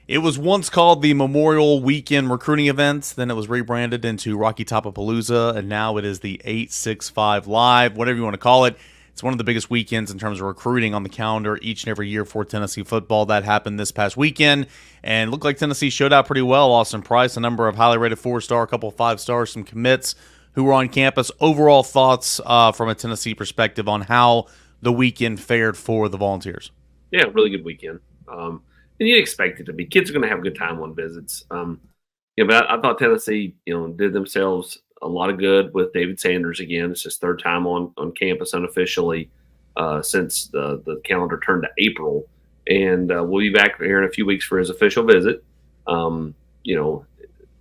It was once called the Memorial Weekend Recruiting Event, then it was rebranded into Rocky Topapalooza, and now it is the 865 Live, whatever you want to call it. It's one of the biggest weekends in terms of recruiting on the calendar each and every year for Tennessee football. That happened this past weekend, and looked like Tennessee showed out pretty well. Austin Price, a number of highly rated 4-star, a couple of 5-stars, some commits who were on campus. Overall thoughts from a Tennessee perspective on how the weekend fared for the Volunteers? Yeah, really good weekend. And you expect it to be. Kids are going to have a good time on visits. But I thought Tennessee, did themselves a lot of good with David Sanders again. It's his third time on campus unofficially since the calendar turned to April, and we'll be back here in a few weeks for his official visit.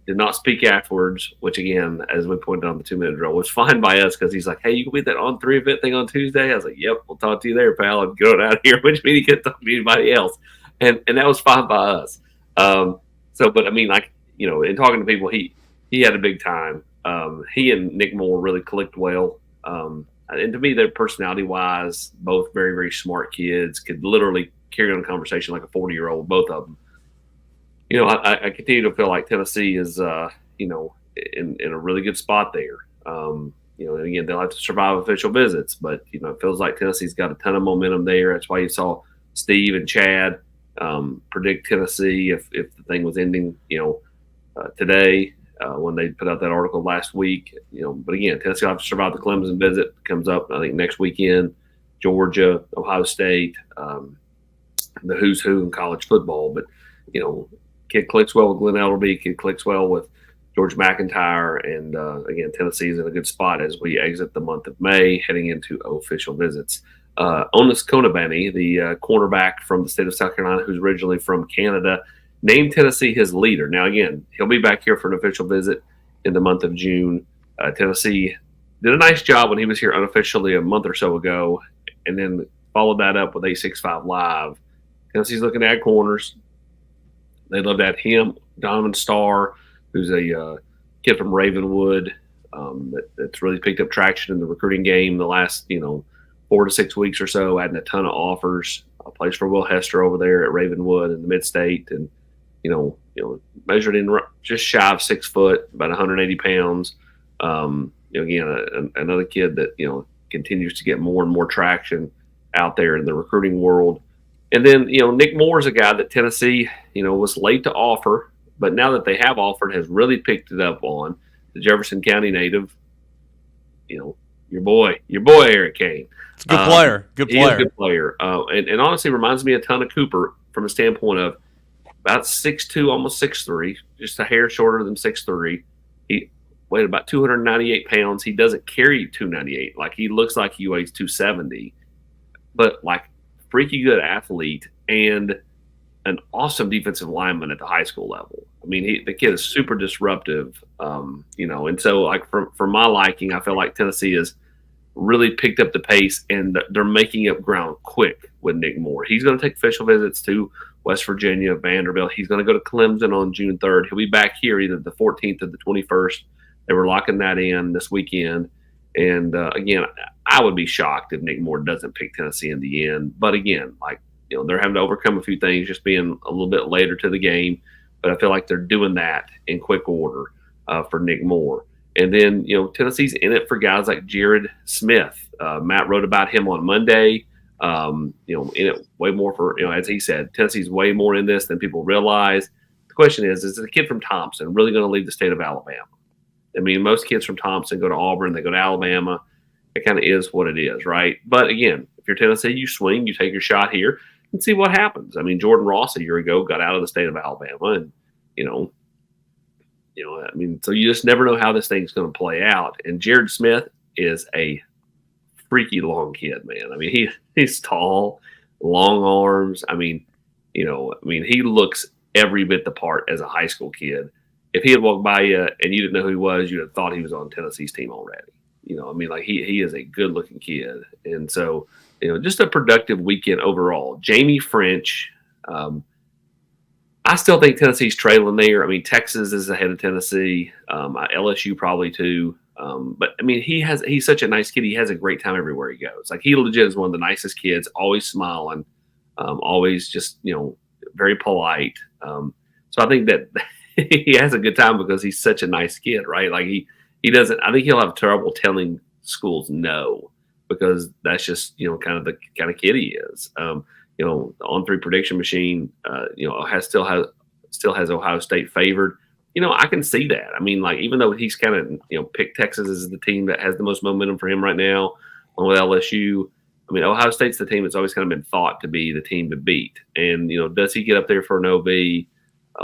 Did not speak afterwards, which again, as we pointed out on the 2-minute drill, was fine by us because he's like, "Hey, you can be that On3 event thing on Tuesday." I was like, "Yep, we'll talk to you there, pal. I'm going out of here," which means he can't talk to anybody else, and that was fine by us. But I mean, in talking to people, he had a big time. He and Nick Moore really clicked well. And to me, they're personality wise, both very, very smart kids, could literally carry on a conversation like a 40-year-old, both of them. I continue to feel like Tennessee is, in a really good spot there. And again, they'll have to survive official visits, but, it feels like Tennessee's got a ton of momentum there. That's why you saw Steve and Chad predict Tennessee if the thing was ending, today when they put out that article last week. But again, Tennessee will have to survive the Clemson visit. Comes up, I think, next weekend. Georgia, Ohio State, the who's who in college football. But, kid clicks well with Glenn Ellerbe. Kid clicks well with George McIntyre. And, again, Tennessee's in a good spot as we exit the month of May, heading into official visits. Onus Konabani, the cornerback from the state of South Carolina, who's originally from Canada, named Tennessee his leader. Now, again, he'll be back here for an official visit in the month of June. Tennessee did a nice job when he was here unofficially a month or so ago, and then followed that up with 865 Live. Tennessee's looking to add corners. They'd love to add him, Donovan Starr, who's a kid from Ravenwood that's really picked up traction in the recruiting game the last, 4 to 6 weeks or so, adding a ton of offers. Plays for Will Hester over there at Ravenwood in the Mid-State, and measured in just shy of 6 foot, about 180 pounds. Again, another kid that continues to get more and more traction out there in the recruiting world. And then Nick Moore is a guy that Tennessee was late to offer, but now that they have offered, has really picked it up on. The Jefferson County native, your boy Eric Kane. It's a good player. Good player. He is a good player. And honestly reminds me a ton of Cooper from a standpoint of about 6'2", almost 6'3", just a hair shorter than 6'3". He weighed about 298 pounds. He doesn't carry 298. Like, he looks like he weighs 270. But, freaky good athlete and an awesome defensive lineman at the high school level. I mean, the kid is super disruptive, and so, for my liking, I feel like Tennessee has really picked up the pace, and they're making up ground quick with Nick Moore. He's going to take official visits to West Virginia, Vanderbilt. He's going to go to Clemson on June 3rd. He'll be back here either the 14th or the 21st. They were locking that in this weekend. And, again, I would be shocked if Nick Moore doesn't pick Tennessee in the end. But, again, they're having to overcome a few things, just being a little bit later to the game. But I feel like they're doing that in quick order for Nick Moore. And then, Tennessee's in it for guys like Jared Smith. Matt wrote about him on Monday. In it way more for, as he said, Tennessee's way more in this than people realize. The question is a kid from Thompson really going to leave the state of Alabama? I mean, most kids from Thompson go to Auburn, they go to Alabama. It kind of is what it is, right? But again, if you're Tennessee, you swing, you take your shot here and see what happens. I mean, Jordan Ross a year ago got out of the state of Alabama, and so you just never know how this thing's going to play out. And Jared Smith is a freaky long kid, man. I mean, he's tall, long arms. I mean, he looks every bit the part as a high school kid. If he had walked by you and you didn't know who he was, you'd have thought he was on Tennessee's team already. He is a good-looking kid. And so, just a productive weekend overall. Jamie French, I still think Tennessee's trailing there. I mean, Texas is ahead of Tennessee. LSU probably too. But I mean, he's such a nice kid. He has a great time everywhere he goes. He legit is one of the nicest kids, always smiling, always just, very polite. So I think that he has a good time because he's such a nice kid, right? Like he doesn't. I think he'll have trouble telling schools no because that's just kind of the kind of kid he is. The on-3 prediction machine, still has Ohio State favored. I can see that. I mean, like even though he's kind of picked Texas as the team that has the most momentum for him right now, along with LSU. I mean, Ohio State's the team that's always kind of been thought to be the team to beat. And does he get up there for an OB?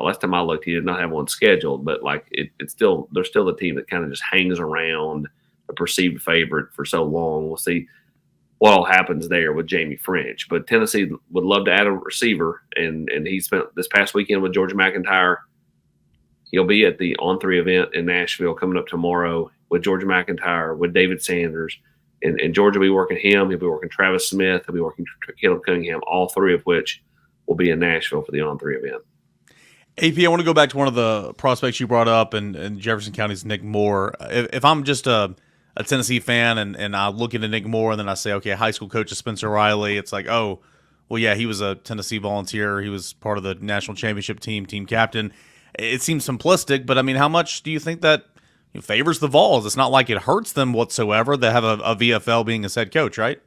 Last time I looked, he did not have one scheduled, but like it's still they're still the team that kind of just hangs around a perceived favorite for so long. We'll see what all happens there with Jamie French. But Tennessee would love to add a receiver, and he spent this past weekend with Georgia McIntyre. He'll be at the On3 event in Nashville coming up tomorrow with Georgia McIntyre, with David Sanders. And Georgia will be working him. He'll be working Travis Smith. He'll be working Caleb Cunningham, all three of which will be in Nashville for the On3 event. AP, I want to go back to one of the prospects you brought up in Jefferson County's Nick Moore. If I'm just a Tennessee fan and I look into Nick Moore and then I say, okay, high school coach is Spencer Riley, it's like, oh, well, yeah, he was a Tennessee Volunteer. He was part of the national championship team captain. It seems simplistic, but I mean, how much do you think that favors the Vols? It's not like it hurts them whatsoever. They have a VFL being his head coach, right?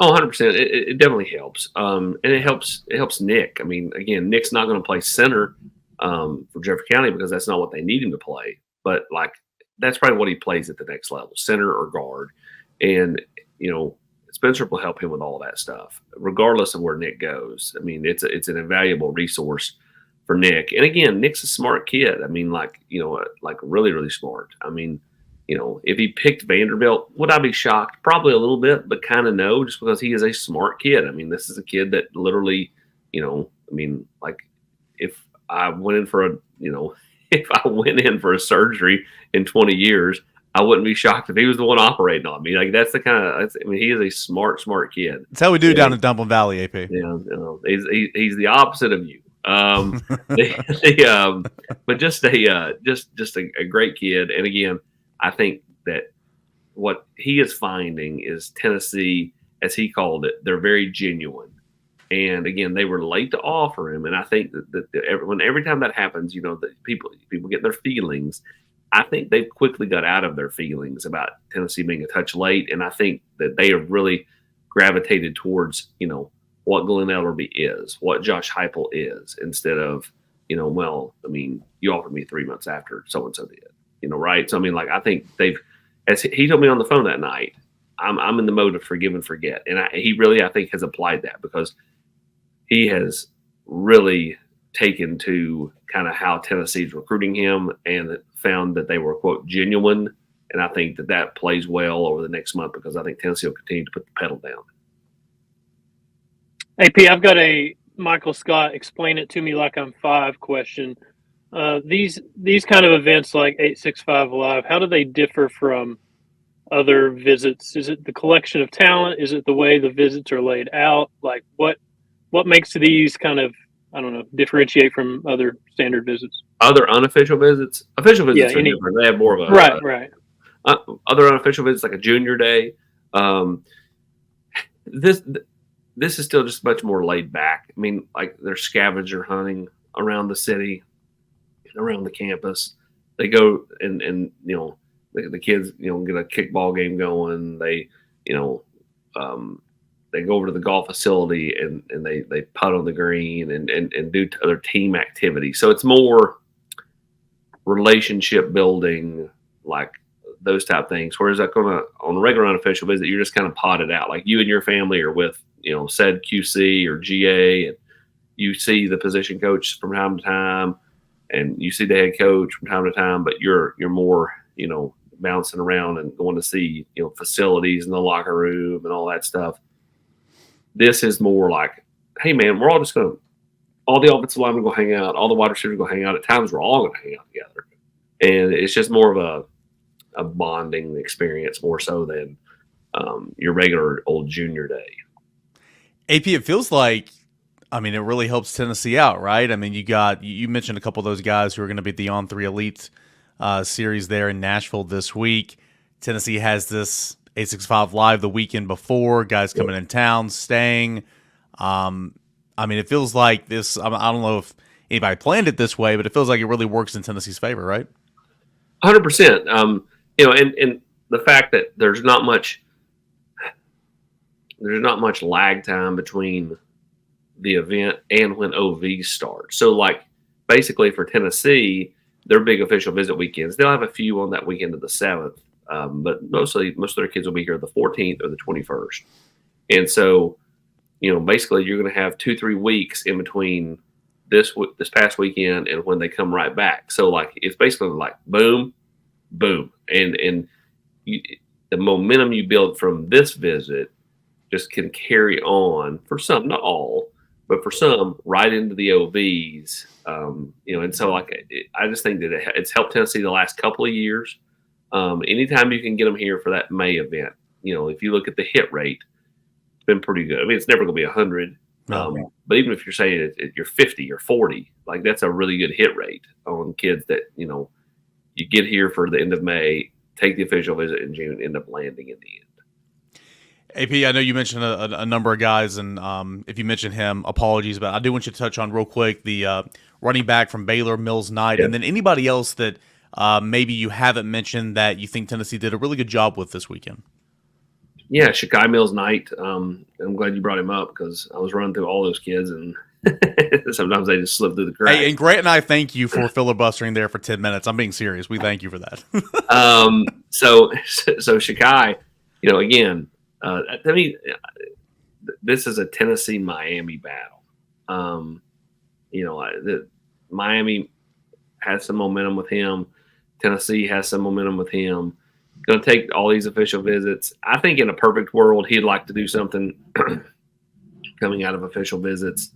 Oh, 100%. It definitely helps. And it helps Nick. I mean, again, Nick's not going to play center for Jefferson County because that's not what they need him to play. But, like, that's probably what he plays at the next level, center or guard. And, Spencer will help him with all of that stuff, regardless of where Nick goes. I mean, it's an invaluable resource for Nick. And, again, Nick's a smart kid. I mean, like really, really smart. I mean, if he picked Vanderbilt, would I be shocked? Probably a little bit, but kind of no, just because he is a smart kid. I mean, this is a kid that literally, if I went in for a surgery in 20 years, I wouldn't be shocked if he was the one operating on me. Like that's the kind of, he is a smart kid. That's how we do down in Dumpling Valley, AP. Yeah, he's the opposite of you. But just a great kid. And again, I think that what he is finding is Tennessee, as he called it, they're very genuine. And again, they were late to offer him. And I think that every time that happens, that people get their feelings. I think they've quickly got out of their feelings about Tennessee being a touch late. And I think that they have really gravitated towards, what Glenn Ellerby is, what Josh Heupel is, instead of, you offered me 3 months after so-and-so did. Right? So, I think as he told me on the phone that night, I'm in the mode of forgive and forget. And he really, I think, has applied that because he has really taken to kind of how Tennessee's recruiting him and found that they were, quote, genuine. And I think that plays well over the next month because I think Tennessee will continue to put the pedal down. AP, I've got a Michael Scott explain it to me like I'm 5 question. These kind of events like 865 Live, how do they differ from other visits? Is it the collection of talent? Is it the way the visits are laid out? Like what makes these kind of, I don't know, differentiate from other standard visits? Other unofficial visits? Official visits are different. They have more of a right. Other unofficial visits like a junior day. This is still just much more laid back. I mean, like they're scavenger hunting around the city, around the campus. They go and the kids, get a kickball game going. They, they go over to the golf facility and they putt on the green and do other team activities. So it's more relationship building, like those type things. Whereas on a regular unofficial visit, you're just kind of potted out. Like you and your family are with, said QC or GA, and you see the position coach from time to time, and you see the head coach from time to time, but you're more, bouncing around and going to see, facilities in the locker room and all that stuff. This is more like, hey man, we're all just all the offensive linemen go hang out, all the wide receivers go hang out. At times we're all going to hang out together. And it's just more of a bonding experience more so than your regular old junior day. AP, it feels like, it really helps Tennessee out, right? You mentioned a couple of those guys who are going to be at the On3 Elite series there in Nashville this week. Tennessee has this 865 Live the weekend before, guys coming in town, staying. It feels like this, I don't know if anybody planned it this way, but it feels like it really works in Tennessee's favor, right? 100%. And the fact that there's not much lag time between the event and when OVs start. So, like, basically for Tennessee, their big official visit weekends, they'll have a few on that weekend of the 7th, but most of their kids will be here the 14th or the 21st. And so, basically you're going to have 2-3 weeks in between this past weekend and when they come right back. So, like, it's basically like boom, boom, and the momentum you build from this visit just can carry on for some, not all, but for some, right into the OVs. And so, like, I just think that it's helped Tennessee the last couple of years. Anytime you can get them here for that May event, if you look at the hit rate, it's been pretty good. I mean, it's never going to be 100, but even if you're saying you're 50 or 40, like, that's a really good hit rate on kids that, you get here for the end of May, take the official visit in June, end up landing in the end. AP, I know you mentioned a number of guys, and if you mention him, apologies, but I do want you to touch on real quick the running back from Baylor, Mills Knight, and then anybody else that maybe you haven't mentioned that you think Tennessee did a really good job with this weekend. Yeah, Shakai Mills Knight. I'm glad you brought him up because I was running through all those kids, and sometimes they just slip through the cracks. Hey, and Grant and I thank you for filibustering there for 10 minutes. I'm being serious. We thank you for that. So Shakai, again, I mean, this is a Tennessee-Miami battle. Miami has some momentum with him. Tennessee has some momentum with him. Going to take all these official visits. I think in a perfect world, he'd like to do something coming out of official visits.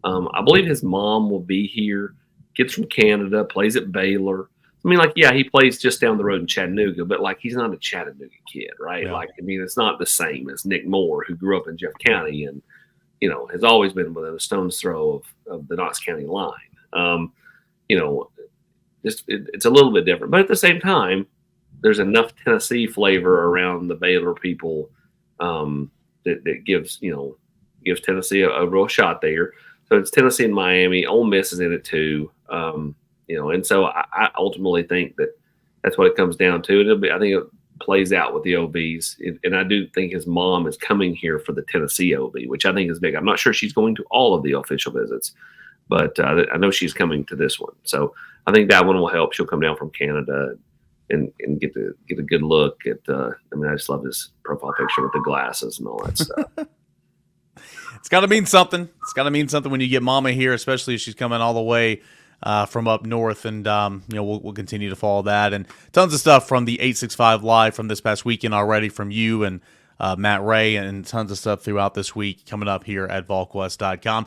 I believe his mom will be here, gets from Canada, plays at Baylor. I mean, like, yeah, he plays just down the road in Chattanooga, but, like, he's not a Chattanooga kid, right? Yeah. Like, I mean, it's not the same as Nick Moore, who grew up in Jeff County and, has always been within a stone's throw of the Knox County line. It's a little bit different. But at the same time, there's enough Tennessee flavor around the Baylor people that gives Tennessee a real shot there. So it's Tennessee and Miami. Ole Miss is in it too. And so I ultimately think that's what it comes down to. I think it plays out with the OBs. And I do think his mom is coming here for the Tennessee OB, which I think is big. I'm not sure she's going to all of the official visits, but I know she's coming to this one. So I think that one will help. She'll come down from Canada and get a good look at. I just love his profile picture with the glasses and all that stuff. It's got to mean something. It's got to mean something when you get Mama here, especially if she's coming all the way from up north. And we'll continue to follow that and tons of stuff from the 865 Live from this past weekend already from you and Matt Ray, and tons of stuff throughout this week coming up here at Volquest.com.